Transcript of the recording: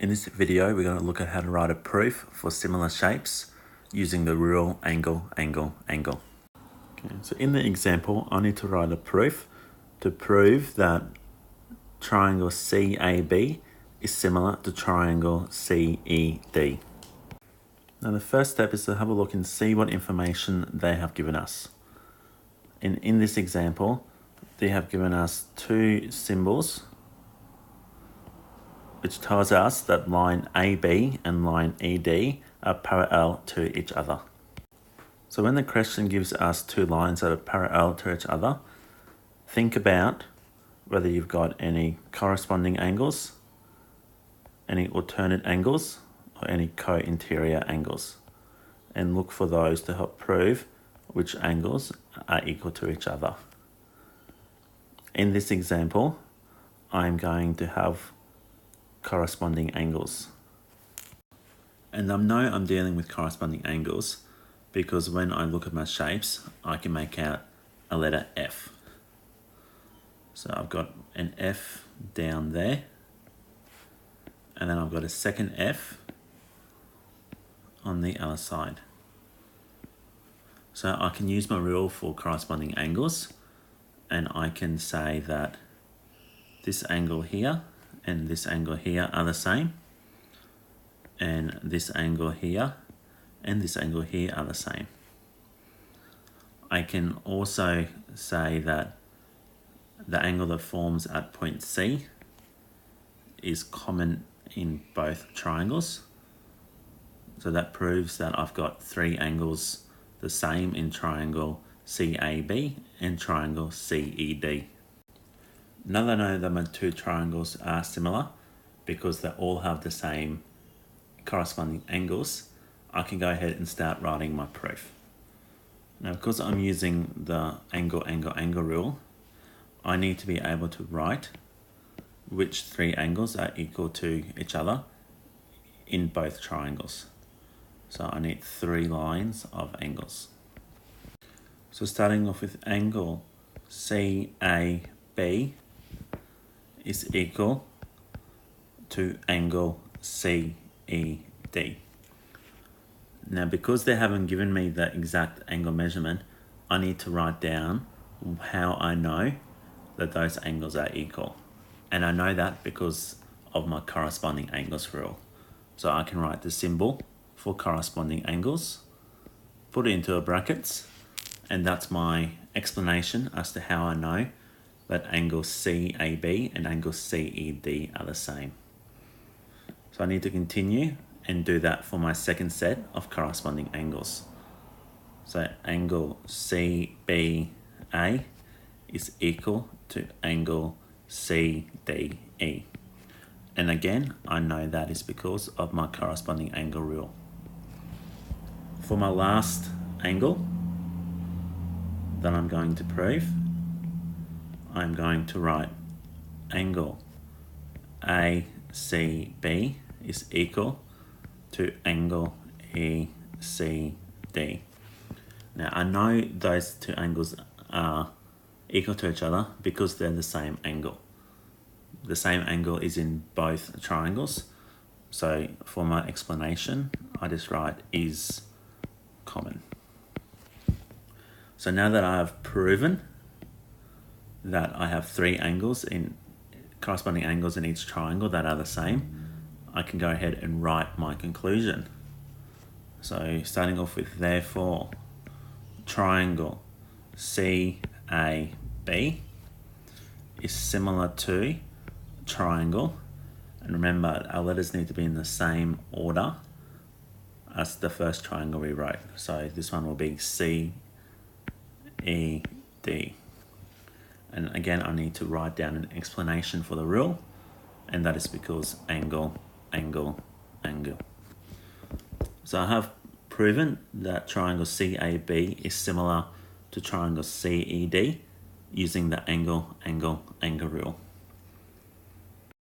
In this video, we're going to look at how to write a proof for similar shapes using the rule angle, angle, angle. Okay, so in the example, I need to write a proof to prove that triangle CAB is similar to triangle CED. Now the first step is to have a look and see what information they have given us. In this example, they have given us two symbols which tells us that line AB and line ED are parallel to each other. So when the question gives us two lines that are parallel to each other, think about whether you've got any corresponding angles, any alternate angles, or any co-interior angles, and look for those to help prove which angles are equal to each other. In this example, I'm going to have corresponding angles. And I know I'm dealing with corresponding angles because when I look at my shapes, I can make out a letter F. So I've got an F down there, and then I've got a second F on the other side. So I can use my rule for corresponding angles, and I can say that this angle here and this angle here are the same, and this angle here and this angle here are the same. I can also say that the angle that forms at point C is common in both triangles. So that proves that I've got three angles the same in triangle CAB and triangle CED. Now that I know that my two triangles are similar because they all have the same corresponding angles, I can go ahead and start writing my proof. Now, because I'm using the angle, angle, angle rule, I need to be able to write which three angles are equal to each other in both triangles. So I need three lines of angles. So starting off with angle CAB is equal to angle CED. Now, because they haven't given me the exact angle measurement, I need to write down how I know that those angles are equal. And I know that because of my corresponding angles rule. So I can write the symbol for corresponding angles, put it into a brackets, and that's my explanation as to how I know that angle CAB and angle CED are the same. So I need to continue and do that for my second set of corresponding angles. So angle CBA is equal to angle CDE. And again, I know that is because of my corresponding angle rule. For my last angle that I'm going to prove, I'm going to write angle ACB is equal to angle ECD. Now I know those two angles are equal to each other because they're the same angle. The same angle is in both triangles. So for my explanation, I just write is common. So now that I've proven that I have three angles in corresponding angles in each triangle that are the same, I can go ahead and write my conclusion. So starting off with therefore triangle CAB is similar to triangle, and remember our letters need to be in the same order as the first triangle we wrote. So this one will be CED. And again, I need to write down an explanation for the rule, and that is because angle, angle, angle. So I have proven that triangle CAB is similar to triangle CED using the angle, angle, angle rule.